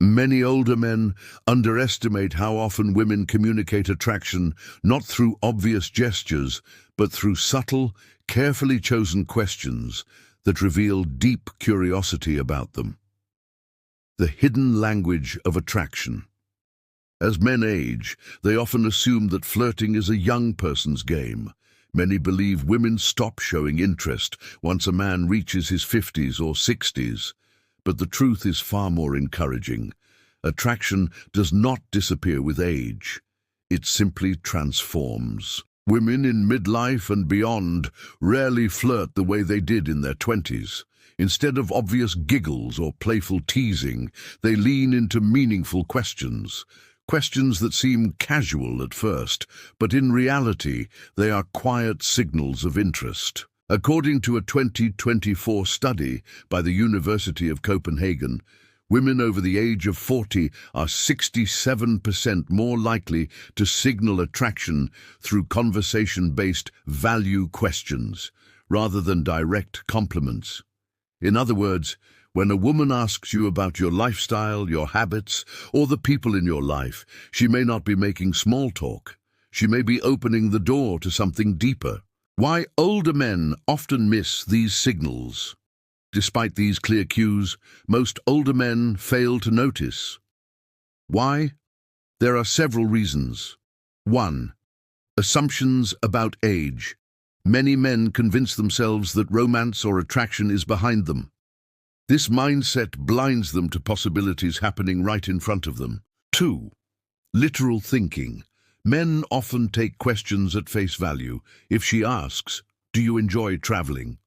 Many older men underestimate how often women communicate attraction not through obvious gestures, but through subtle, carefully chosen questions that reveal deep curiosity about them. The hidden language of attraction. As men age, they often assume that flirting is a young person's game. Many believe women stop showing interest once a man reaches his 50s or 60s. But the truth is far more encouraging. Attraction does not disappear with age. It simply transforms. Women in midlife and beyond rarely flirt the way they did in their 20s. Instead of obvious giggles or playful teasing, they lean into meaningful questions. Questions that seem casual at first, but in reality, they are quiet signals of interest. According to a 2024 study by the University of Copenhagen, women over the age of 40 are 67% more likely to signal attraction through conversation-based value questions, rather than direct compliments. In other words, when a woman asks you about your lifestyle, your habits, or the people in your life, she may not be making small talk. She may be opening the door to something deeper. Why older men often miss these signals. Despite these clear cues, most older men fail to notice. Why? There are several reasons. 1. Assumptions about age. Many men convince themselves that romance or attraction is behind them. This mindset blinds them to possibilities happening right in front of them. 2. Literal thinking. Men often take questions at face value. If she asks, "Do you enjoy traveling?"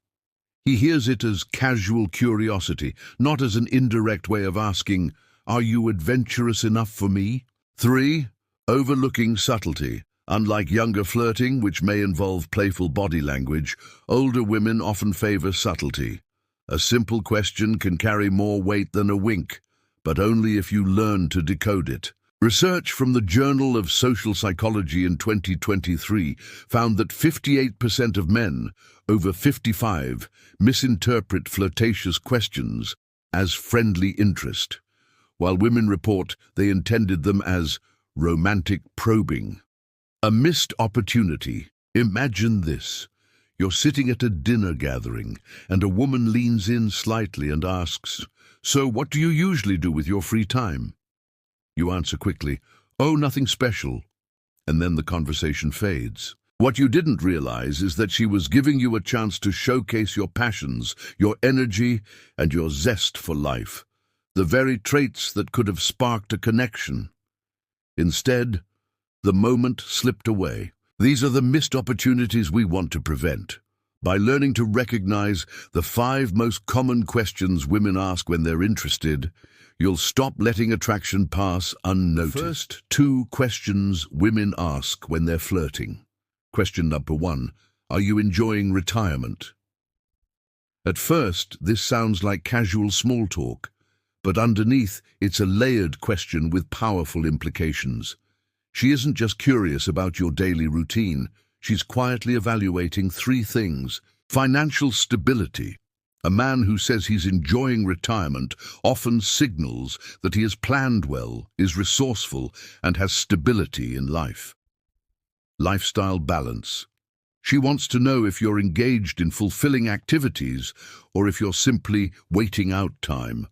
he hears it as casual curiosity, not as an indirect way of asking, "Are you adventurous enough for me?" 3. Overlooking subtlety. Unlike younger flirting, which may involve playful body language, older women often favor subtlety. A simple question can carry more weight than a wink, but only if you learn to decode it. Research from the Journal of Social Psychology in 2023 found that 58% of men over 55 misinterpret flirtatious questions as friendly interest, while women report they intended them as romantic probing. A missed opportunity. Imagine this. You're sitting at a dinner gathering, and a woman leans in slightly and asks, "So what do you usually do with your free time?" You answer quickly, "Oh, nothing special," and then the conversation fades. What you didn't realize is that she was giving you a chance to showcase your passions, your energy, and your zest for life, the very traits that could have sparked a connection. Instead, the moment slipped away. These are the missed opportunities we want to prevent. By learning to recognize the 5 most common questions women ask when they're interested, you'll stop letting attraction pass unnoticed. The first 2 questions women ask when they're flirting. Question number 1, are you enjoying retirement? At first, this sounds like casual small talk, but underneath, it's a layered question with powerful implications. She isn't just curious about your daily routine, she's quietly evaluating 3 things. Financial stability. A man who says he's enjoying retirement often signals that he has planned well, is resourceful, and has stability in life. Lifestyle balance. She wants to know if you're engaged in fulfilling activities or if you're simply waiting out time.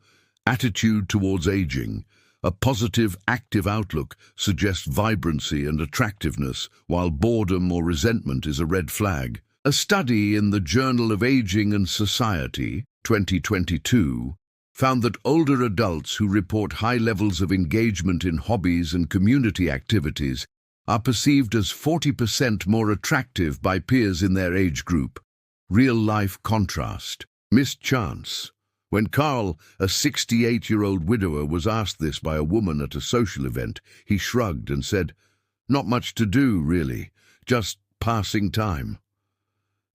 Attitude towards aging. A positive, active outlook suggests vibrancy and attractiveness, while boredom or resentment is a red flag. A study in the Journal of Aging and Society, 2022, found that older adults who report high levels of engagement in hobbies and community activities are perceived as 40% more attractive by peers in their age group. Real-life contrast. Missed chance. When Carl, a 68-year-old widower, was asked this by a woman at a social event, he shrugged and said, "Not much to do, really. Just passing time."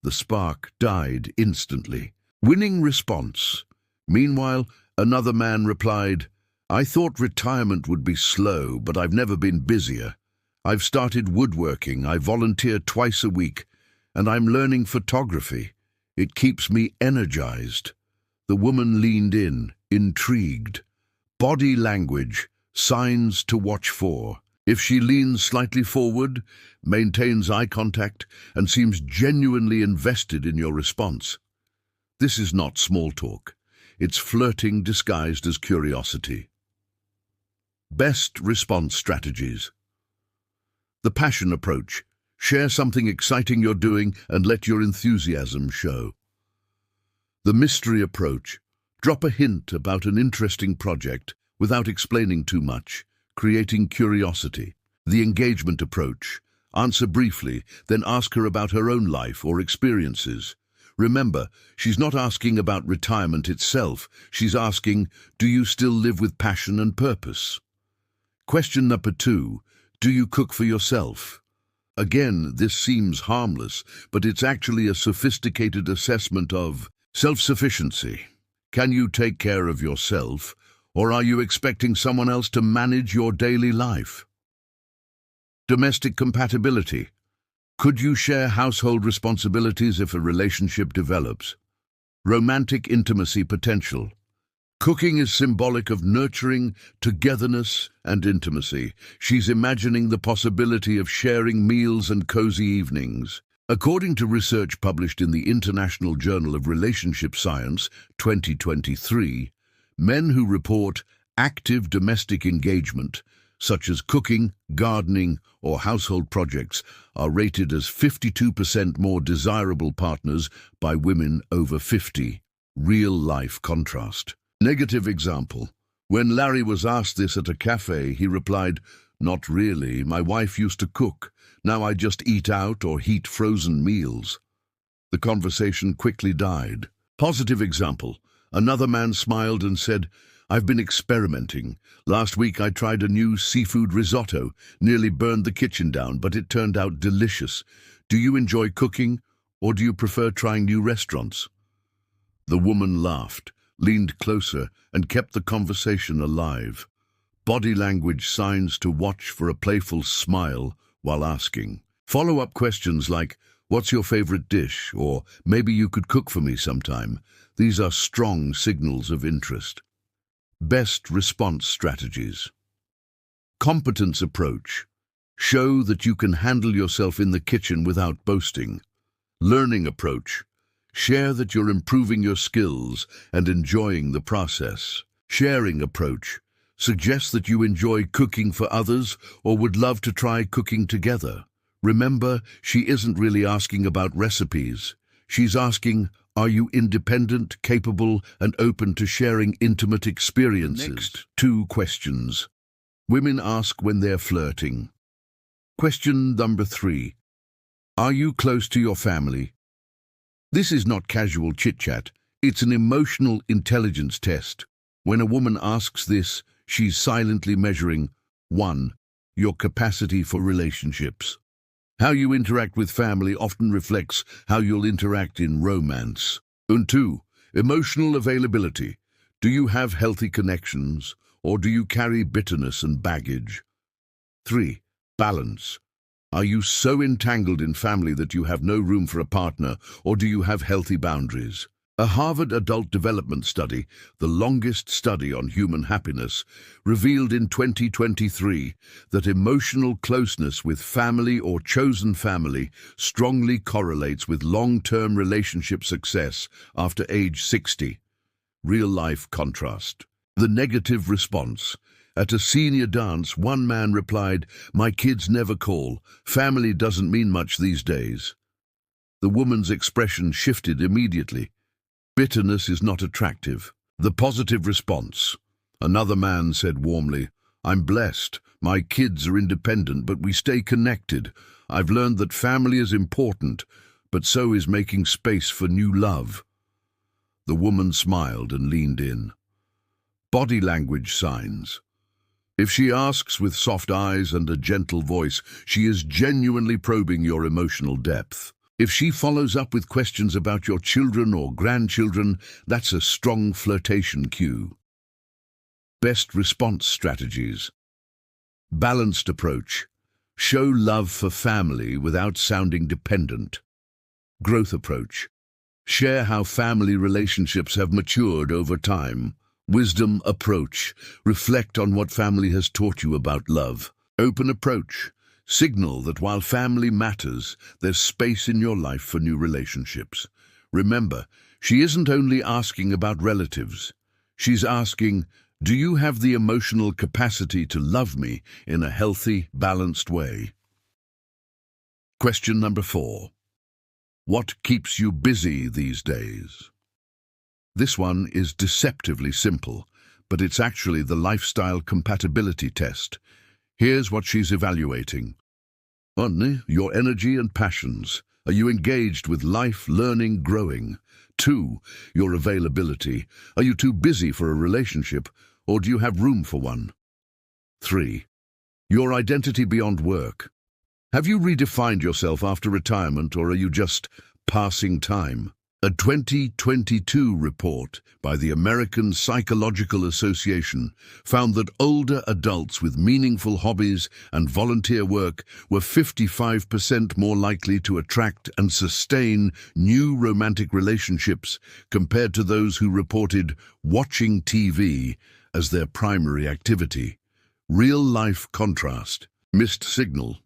The spark died instantly. Winning response. Meanwhile, another man replied, "I thought retirement would be slow, but I've never been busier. I've started woodworking, I volunteer twice a week, and I'm learning photography. It keeps me energized." The woman leaned in, intrigued. Body language, signs to watch for. If she leans slightly forward, maintains eye contact, and seems genuinely invested in your response, this is not small talk. It's flirting disguised as curiosity. Best response strategies. The passion approach. Share something exciting you're doing and let your enthusiasm show. The mystery approach. Drop a hint about an interesting project without explaining too much, creating curiosity. The engagement approach. Answer briefly, then ask her about her own life or experiences. Remember, she's not asking about retirement itself. She's asking, do you still live with passion and purpose? Question number 2. Do you cook for yourself? Again, this seems harmless, but it's actually a sophisticated assessment of self-sufficiency. Can you take care of yourself, or are you expecting someone else to manage your daily life? Domestic compatibility. Could you share household responsibilities if a relationship develops? Romantic intimacy potential. Cooking is symbolic of nurturing, togetherness, and intimacy. She's imagining the possibility of sharing meals and cozy evenings. According to research published in the International Journal of Relationship Science, 2023, men who report active domestic engagement, such as cooking, gardening, or household projects, are rated as 52% more desirable partners by women over 50. Real-life contrast. Negative example. When Larry was asked this at a cafe, he replied, "Not really. My wife used to cook. Now I just eat out or heat frozen meals." The conversation quickly died. Positive example. Another man smiled and said, "I've been experimenting. Last week I tried a new seafood risotto, nearly burned the kitchen down, but it turned out delicious. Do you enjoy cooking, or do you prefer trying new restaurants?" The woman laughed, leaned closer, and kept the conversation alive. Body language signs to watch for a playful smile while asking. Follow-up questions like, "What's your favorite dish?" or "Maybe you could cook for me sometime." These are strong signals of interest. Best response strategies. Competence approach. Show that you can handle yourself in the kitchen without boasting. Learning approach. Share that you're improving your skills and enjoying the process. Sharing approach. Suggest that you enjoy cooking for others or would love to try cooking together. Remember, she isn't really asking about recipes. She's asking, are you independent, capable, and open to sharing intimate experiences? Next, 2 questions. Women ask when they're flirting. Question number 3. Are you close to your family? This is not casual chit-chat. It's an emotional intelligence test. When a woman asks this, she's silently measuring 1. Your capacity for relationships. How you interact with family often reflects how you'll interact in romance. And 2. Emotional availability. Do you have healthy connections, or do you carry bitterness and baggage? 3. Balance. Are you so entangled in family that you have no room for a partner, or do you have healthy boundaries? A Harvard adult development study, the longest study on human happiness, revealed in 2023 that emotional closeness with family or chosen family strongly correlates with long-term relationship success after age 60. Real-life contrast. The negative response. At a senior dance, one man replied, "My kids never call. Family doesn't mean much these days." The woman's expression shifted immediately. Bitterness is not attractive. The positive response. Another man said warmly, "I'm blessed. My kids are independent, but we stay connected. I've learned that family is important, but so is making space for new love." The woman smiled and leaned in. Body language signs. If she asks with soft eyes and a gentle voice, she is genuinely probing your emotional depth. If she follows up with questions about your children or grandchildren, that's a strong flirtation cue. Best response strategies. Balanced approach. Show love for family without sounding dependent. Growth approach. Share how family relationships have matured over time. Wisdom approach. Reflect on what family has taught you about love. Open approach. Signal that while family matters, there's space in your life for new relationships. Remember, she isn't only asking about relatives. She's asking, do you have the emotional capacity to love me in a healthy, balanced way? Question number 4. What keeps you busy these days? This one is deceptively simple, but it's actually the lifestyle compatibility test. Here's what she's evaluating. 1. Your energy and passions. Are you engaged with life, learning, growing? 2. Your availability. Are you too busy for a relationship, or do you have room for one? 3. Your identity beyond work. Have you redefined yourself after retirement, or are you just passing time? A 2022 report by the American Psychological Association found that older adults with meaningful hobbies and volunteer work were 55% more likely to attract and sustain new romantic relationships compared to those who reported watching TV as their primary activity. Real-life contrast. Missed signal.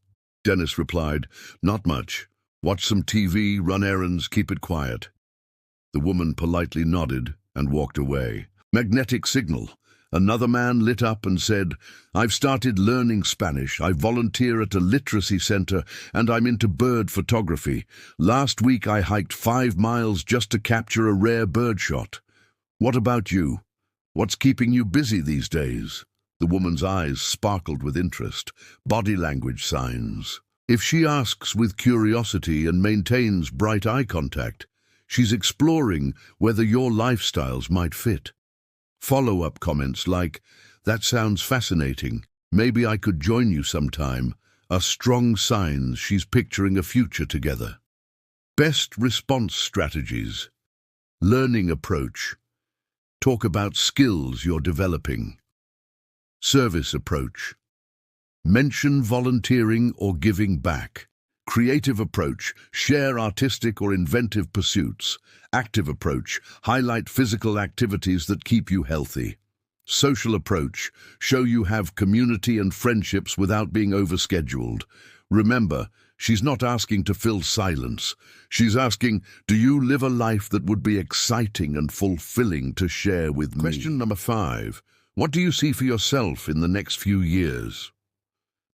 Dennis replied, not much. Watch some TV, run errands, keep it quiet. The woman politely nodded and walked away. Magnetic signal. Another man lit up and said, I've started learning Spanish. I volunteer at a literacy center and I'm into bird photography. Last week I hiked 5 miles just to capture a rare bird shot. What about you? What's keeping you busy these days? The woman's eyes sparkled with interest. Body language signs. If she asks with curiosity and maintains bright eye contact, she's exploring whether your lifestyles might fit. Follow-up comments like, that sounds fascinating, maybe I could join you sometime, are strong signs she's picturing a future together. Best response strategies. Learning approach. Talk about skills you're developing. Service approach. Mention volunteering or giving back. Creative approach, share artistic or inventive pursuits. Active approach, highlight physical activities that keep you healthy. Social approach, show you have community and friendships without being overscheduled. Remember, she's not asking to fill silence. She's asking, do you live a life that would be exciting and fulfilling to share with me? Question number 5. What do you see for yourself in the next few years?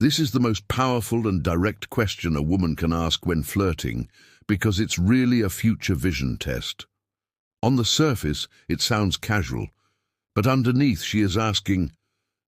This is the most powerful and direct question a woman can ask when flirting, because it's really a future vision test. On the surface, it sounds casual, but underneath she is asking,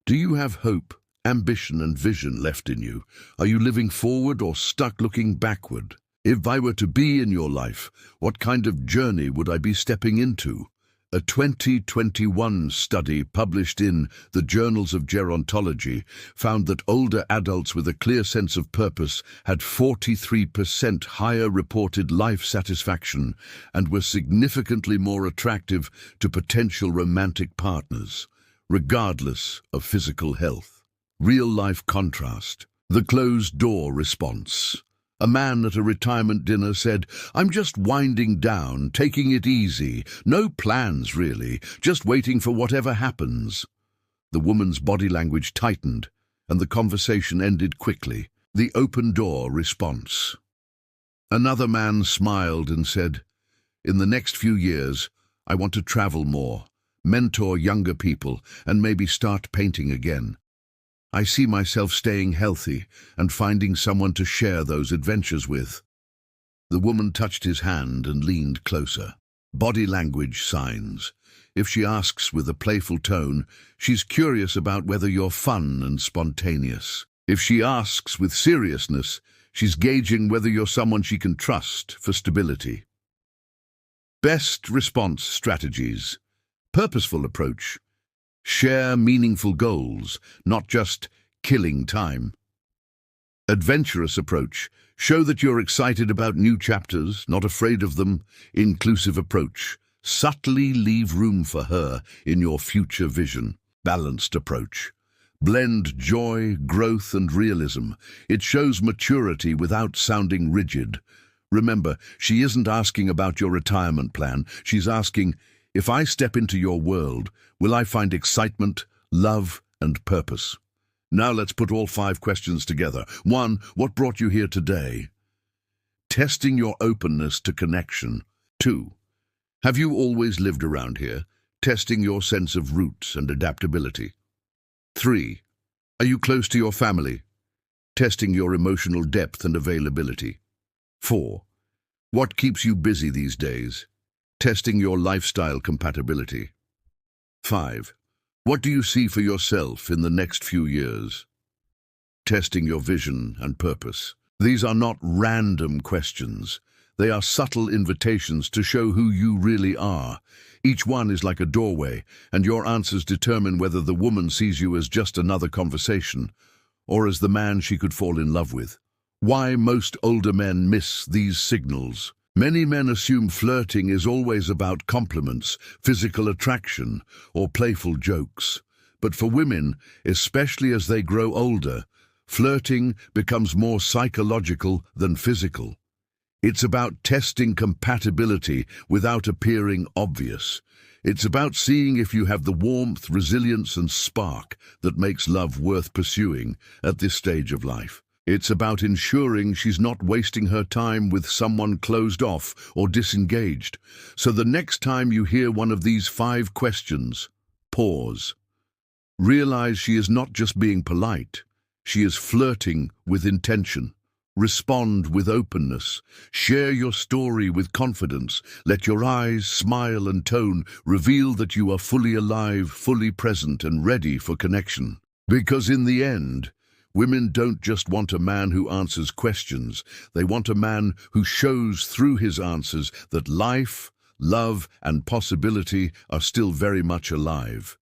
do you have hope, ambition and vision left in you? Are you living forward or stuck looking backward? If I were to be in your life, what kind of journey would I be stepping into? A 2021 study published in the Journals of Gerontology found that older adults with a clear sense of purpose had 43% higher reported life satisfaction and were significantly more attractive to potential romantic partners, regardless of physical health. Real-life contrast. The closed-door response. A man at a retirement dinner said, I'm just winding down, taking it easy. No plans, really, just waiting for whatever happens. The woman's body language tightened, and the conversation ended quickly. The open door response. Another man smiled and said, in the next few years, I want to travel more, mentor younger people, and maybe start painting again. I see myself staying healthy and finding someone to share those adventures with. The woman touched his hand and leaned closer. Body language signs. If she asks with a playful tone, she's curious about whether you're fun and spontaneous. If she asks with seriousness, she's gauging whether you're someone she can trust for stability. Best response strategies. Purposeful approach. Share meaningful goals, not just killing time. Adventurous approach. Show that you're excited about new chapters, not afraid of them. Inclusive approach. Subtly leave room for her in your future vision. Balanced approach. Blend joy, growth, and realism. It shows maturity without sounding rigid. Remember, she isn't asking about your retirement plan. She's asking, If I step into your world, will I find excitement, love, and purpose? Now let's put all 5 questions together. 1. What brought you here today? Testing your openness to connection. 2. Have you always lived around here? Testing your sense of roots and adaptability. 3. Are you close to your family? Testing your emotional depth and availability. 4. What keeps you busy these days? Testing your lifestyle compatibility. 5. What do you see for yourself in the next few years? Testing your vision and purpose. These are not random questions. They are subtle invitations to show who you really are. Each one is like a doorway, and your answers determine whether the woman sees you as just another conversation or as the man she could fall in love with. Why most older men miss these signals. Many men assume flirting is always about compliments, physical attraction, or playful jokes. But for women, especially as they grow older, flirting becomes more psychological than physical. It's about testing compatibility without appearing obvious. It's about seeing if you have the warmth, resilience, and spark that makes love worth pursuing at this stage of life. It's about ensuring she's not wasting her time with someone closed off or disengaged. So the next time you hear one of these 5 questions, pause. Realize she is not just being polite. She is flirting with intention. Respond with openness. Share your story with confidence. Let your eyes, smile, and tone reveal that you are fully alive, fully present, and ready for connection. Because in the end, women don't just want a man who answers questions. They want a man who shows through his answers that life, love, and possibility are still very much alive.